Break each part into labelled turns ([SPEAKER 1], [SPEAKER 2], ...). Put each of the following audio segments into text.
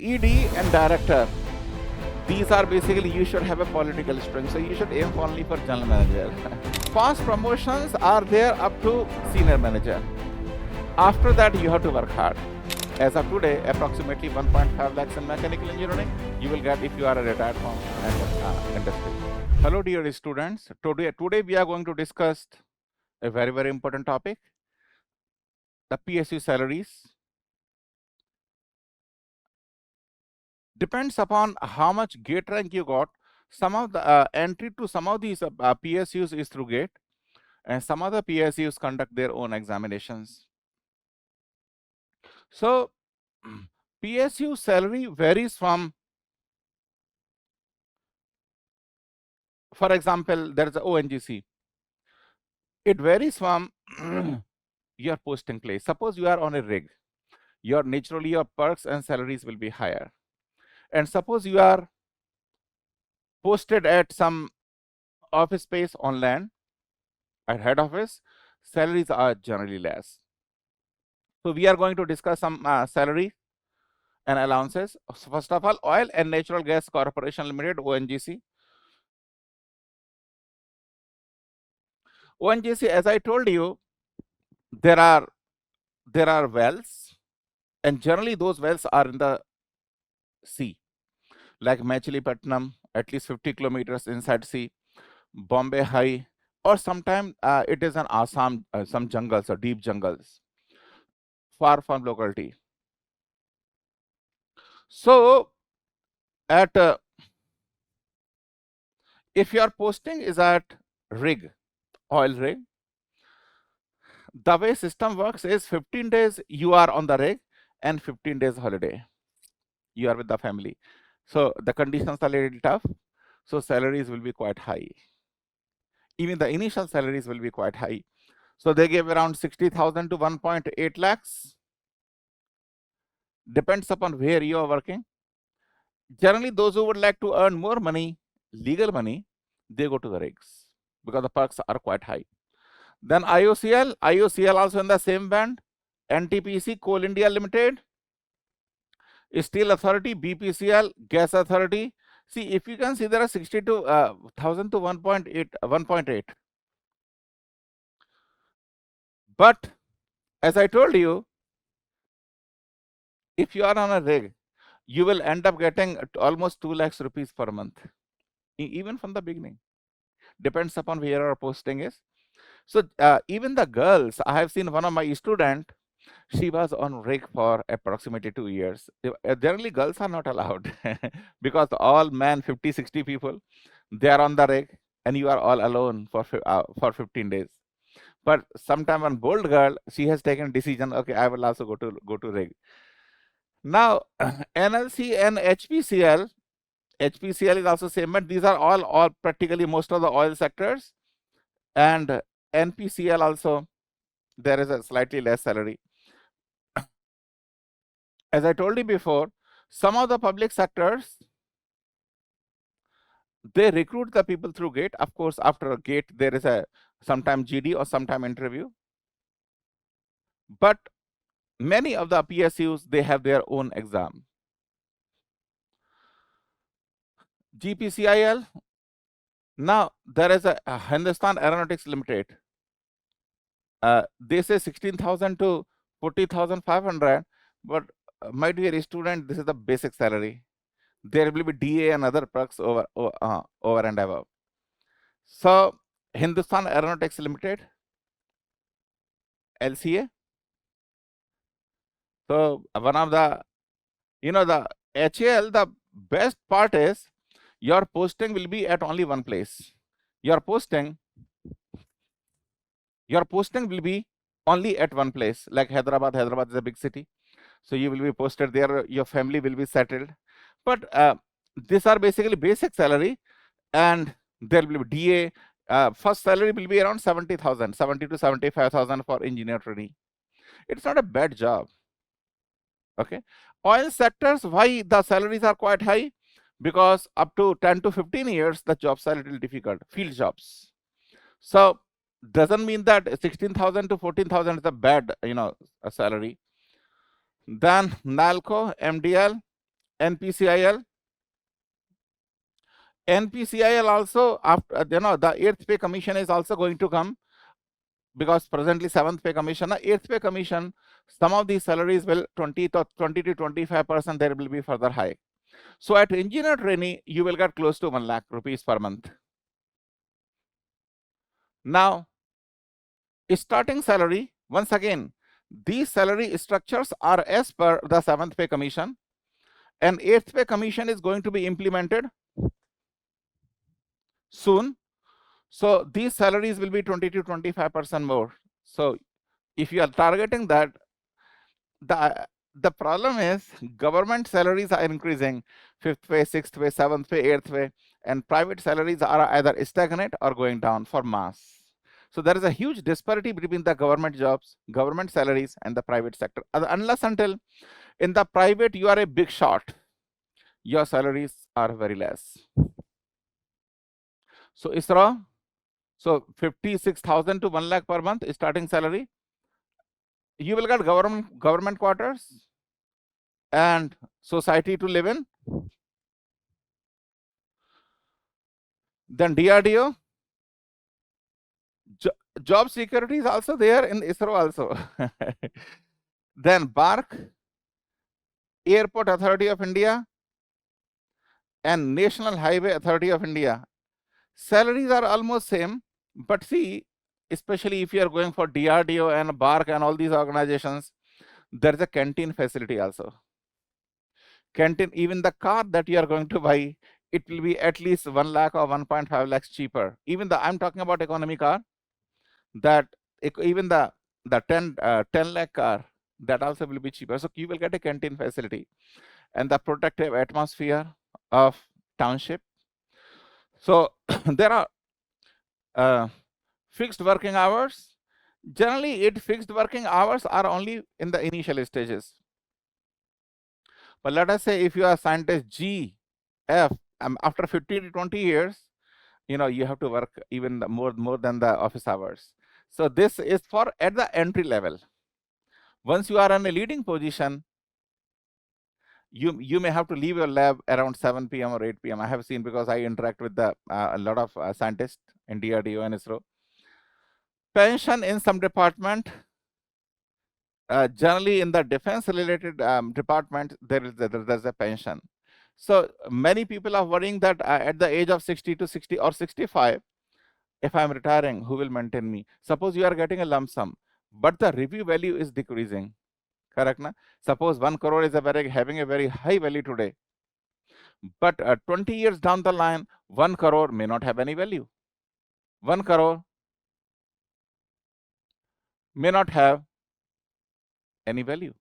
[SPEAKER 1] ED and director, these are basically, you should have a political string, so you should aim only for general manager. Fast promotions are there up to senior manager. After that, you have to work hard. As of today, approximately 1.5 lakhs in mechanical engineering you will get if you are a retired from industry. Hello dear students, today we are going to discuss a very important topic, the PSU salaries. Depends upon how much gate rank you got. Some of the entry to some of these PSUs is through gate, and some other PSUs conduct their own examinations. So PSU salary varies from, for example, there is a ONGC. It varies from your posting place. Suppose you are on a rig, naturally your perks and salaries will be higher. And suppose you are posted at some office space on land, at head office, salaries are generally less. So we are going to discuss some salary and allowances. First of all, Oil and Natural Gas Corporation Limited, ONGC. ONGC, as I told you, there are wells, and generally those wells are in the sea, like Machilipatnam, at least 50 kilometers inside sea, Bombay High, or sometime it is an Assam, some jungles or deep jungles, far from locality. So at if your posting is at rig, oil rig, the way system works is 15 days you are on the rig and 15 days holiday. You are with the family. So the conditions are a little tough. So salaries will be quite high. Even the initial salaries will be quite high. So they give around 60,000 to 1.8 lakhs. Depends upon where you are working. Generally, those who would like to earn more money, legal money, they go to the rigs because the perks are quite high. Then IOCL also in the same band. NTPC, Coal India Limited, Steel Authority, BPCL, Gas Authority. See, if you can see, there are 62,000 to 1.8. But as I told you, if you are on a rig, you will end up getting almost 2 lakhs rupees per month, even from the beginning. Depends upon where our posting is. So even the girls, I have seen one of my student, she was on rig for approximately 2 years. Generally, girls are not allowed because all men, 50, 60 people, they are on the rig, and you are all alone for 15 days. But sometime one bold girl, she has taken decision, okay, I will also go to rig. Now, NLC and HPCL is also same, but these are all practically most of the oil sectors, and NPCL also, there is a slightly less salary. As I told you before, some of the public sectors, they recruit the people through gate. Of course, after a gate, there is a sometime GD or sometime interview. But many of the PSUs, they have their own exam. GPCIL, now there is a Hindustan Aeronautics Limited. They say 16,000 to 40,500, but my dear student, this is the basic salary. There will be DA and other perks over and above. So Hindustan Aeronautics Limited, LCA. So one of the, the HAL, the best part is your posting will be at only one place. Your posting will be only at one place, like Hyderabad. Hyderabad is a big city, so you will be posted there. Your family will be settled. But these are basically basic salary, and there will be DA. First salary will be around 70,000, 70 to 75,000 for engineer trainee. It's not a bad job. Okay. Oil sectors, why the salaries are quite high? Because up to 10 to 15 years, the jobs are a little difficult, field jobs. So doesn't mean that 16,000 to 14,000 is a bad, a salary. Then NALCO, MDL, NPCIL. NPCIL also, after the 8th pay commission is also going to come, because presently 7th pay commission, 8th pay commission, some of these salaries will 20 to 25% there will be further high. So at engineer trainee, you will get close to 1 lakh rupees per month. Now, starting salary, once again, these salary structures are as per the 7th pay commission, and 8th pay commission is going to be implemented soon. So these salaries will be 20 to 25% more. So if you are targeting that, the problem is government salaries are increasing 5th pay, 6th pay, 7th pay, 8th pay, and private salaries are either stagnant or going down for mass. So there is a huge disparity between the government jobs, government salaries, and the private sector. Unless until in the private you are a big shot, your salaries are very less. So ISRO, so 56,000 to 1 lakh per month starting salary. You will get government quarters and society to live in. Then DRDO, job security is also there in ISRO also. Then BARC, Airport Authority of India, and National Highway Authority of India. Salaries are almost same, but see, especially if you are going for DRDO and BARC and all these organizations, there is a canteen facility also. Canteen, even the car that you are going to buy, it will be at least 1 lakh or 1.5 lakhs cheaper. Even I'm talking about economy car, that even the 10 lakh car, that also will be cheaper. So you will get a canteen facility and the protective atmosphere of township. So there are fixed working hours. Generally, fixed working hours are only in the initial stages. But let us say if you are scientist G, F, after 15 to 20 years, you have to work even more than the office hours. So this is for at the entry level. Once you are in a leading position, you may have to leave your lab around 7 p.m. or 8 p.m. I have seen, because I interact with a lot of scientists in DRDO and ISRO. Pension in some department, generally in the defense related department, there's a pension. So many people are worrying that at the age of 60 to 60 or 65, if I'm retiring, who will maintain me? Suppose you are getting a lump sum, but the review value is decreasing. Correct, na? Suppose 1 crore is having a very high value today, but 20 years down the line, 1 crore may not have any value. 1 crore may not have any value.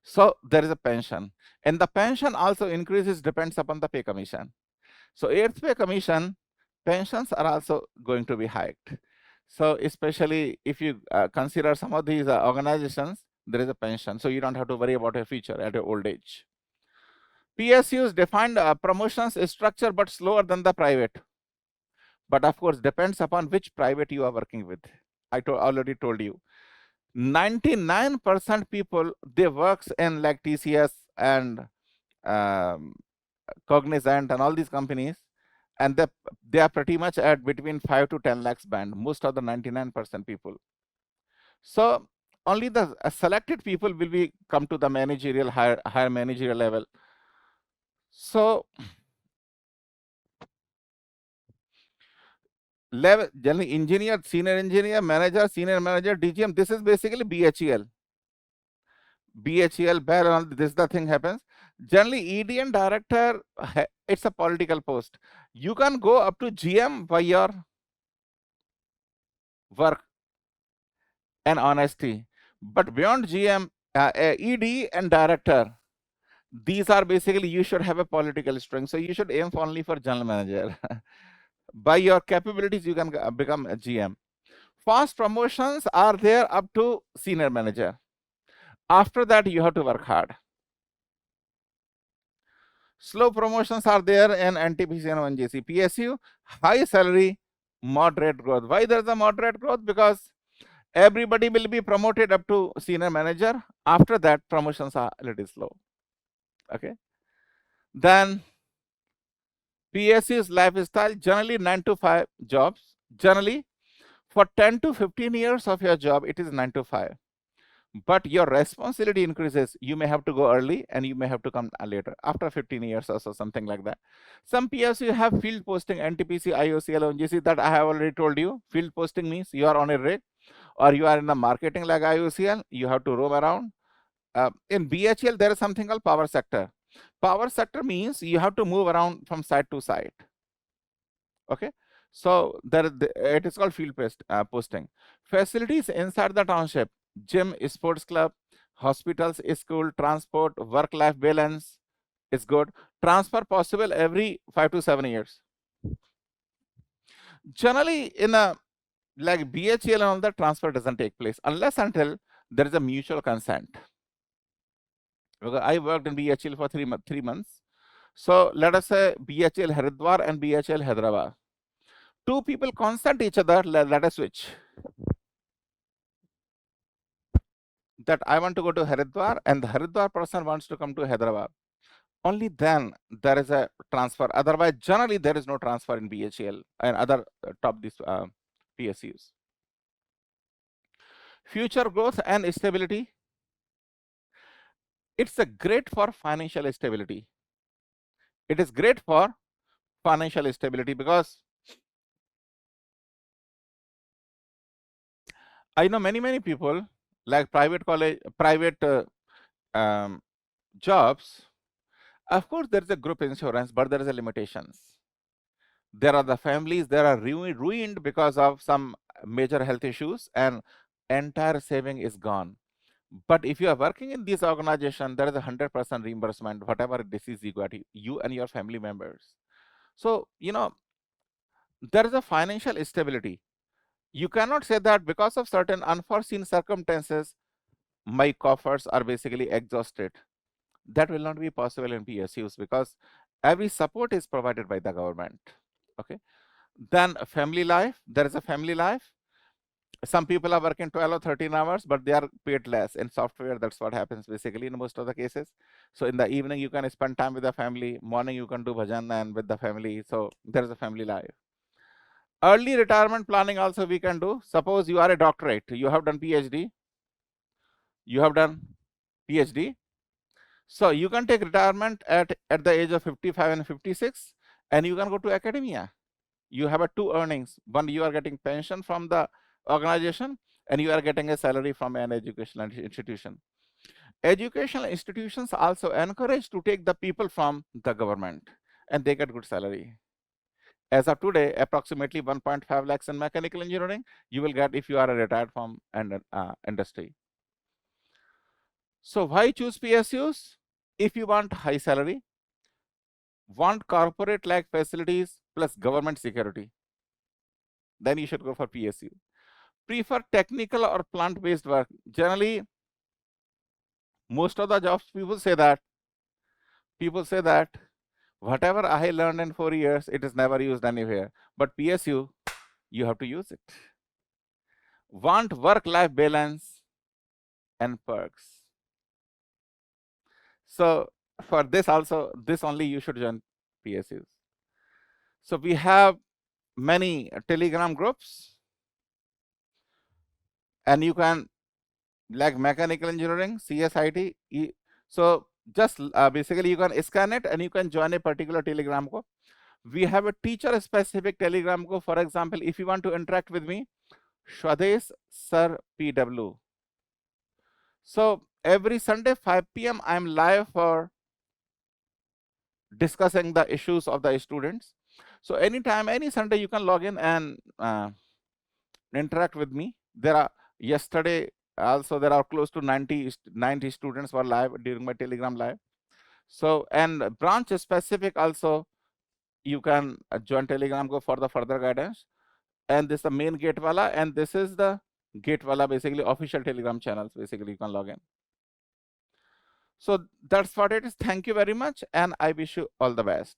[SPEAKER 1] So there is a pension, and the pension also increases, depends upon the pay commission. So 8th pay commission, pensions are also going to be hiked. So especially if you consider some of these organizations, there is a pension, so you don't have to worry about your future at your old age. PSUs defined promotions structure, but slower than the private. But of course, depends upon which private you are working with. I already told you, 99% people, they works in like TCS and Cognizant and all these companies, and they are pretty much at between 5 to 10 lakhs band, most of the 99% people. So only the selected people will be come to the managerial, higher managerial level. So level, generally engineer, senior engineer, manager, senior manager, DGM, this is basically BHEL. BHEL, this the thing happens. Generally, EDN director, it's a political post. You can go up to GM by your work and honesty. But beyond GM, ED and director, these are basically, you should have a political strength. So you should aim only for general manager. By your capabilities, you can become a GM. Fast promotions are there up to senior manager. After that, you have to work hard. Slow promotions are there in NTPC and 1JC. PSU, high salary, moderate growth. Why there's a moderate growth? Because Everybody will be promoted up to senior manager. After that, promotions are a little slow. Okay. Then PSU's lifestyle, generally 9 to 5 jobs. Generally, for 10 to 15 years of your job, it is 9 to 5. But your responsibility increases. You may have to go early and you may have to come later after 15 years or so, something like that. Some PSU have field posting, NTPC, IOCL, ONGC, that I have already told you. Field posting means you are on a rig or you are in the marketing like IOCL, you have to roam around. In BHL, there is something called power sector. Power sector means you have to move around from site to site. Okay, so it is called field posting. Facilities inside the township: gym, sports club, hospitals, school, transport, work-life balance is good. Transfer possible every 5 to 7 years. Generally, in a like BHL and all that, transfer doesn't take place unless until there is a mutual consent. Because I worked in BHL for 3 months. So let us say BHL Haridwar and BHL Hyderabad. Two people consent each other, let us switch. That I want to go to Haridwar and the Haridwar person wants to come to Hyderabad. Only then there is a transfer. Otherwise, generally there is no transfer in BHL and other top these PSUs. Future growth and stability. It's a great for financial stability. It is great for financial stability because I know many people like private jobs. Of course, there is a group insurance, but there is a limitations. There are the families that are ruined because of some major health issues and entire saving is gone. But if you are working in this organization, there is 100% reimbursement, whatever disease you got, you and your family members. So, there is a financial stability. You cannot say that because of certain unforeseen circumstances, my coffers are basically exhausted. That will not be possible in PSUs because every support is provided by the government. Okay. Then family life, there is a family life. Some people are working 12 or 13 hours, but they are paid less. In software, that's what happens basically in most of the cases. So in the evening, you can spend time with the family. Morning, you can do bhajan and with the family. So there is a family life. Early retirement planning also we can do. Suppose you are a doctorate, you have done PhD, you have done PhD. So you can take retirement at the age of 55 and 56, and you can go to academia. You have two earnings. One, you are getting pension from the organization, and you are getting a salary from an educational institution. Educational institutions also encourage to take the people from the government, and they get good salary. As of today, approximately 1.5 lakhs in mechanical engineering you will get if you are a retired from an industry. So why choose PSUs? If you want high salary, want corporate like facilities plus government security, then you should go for PSU. Prefer technical or plant-based work. Generally, most of the jobs people say that whatever I learned in 4 years, it is never used anywhere. But PSU, you have to use it. Want work-life balance and perks. So for this also, this only you should join PSUs. So we have many Telegram groups, and you can like mechanical engineering, CSIT. So just basically you can scan it and you can join a particular Telegram group. We have a teacher specific Telegram group. For example, if you want to interact with me, Swadesh Sir PW. So every Sunday 5 p.m. I'm live for discussing the issues of the students. So anytime, any Sunday, you can log in and interact with me. There are yesterday also there are close to 90 students were live during my Telegram live. So and branch specific also you can join Telegram go for the further guidance. And this is the main gatewala, and this is the gatewala basically official Telegram channels. Basically you can log in. So that's what it is. Thank you very much, and I wish you all the best.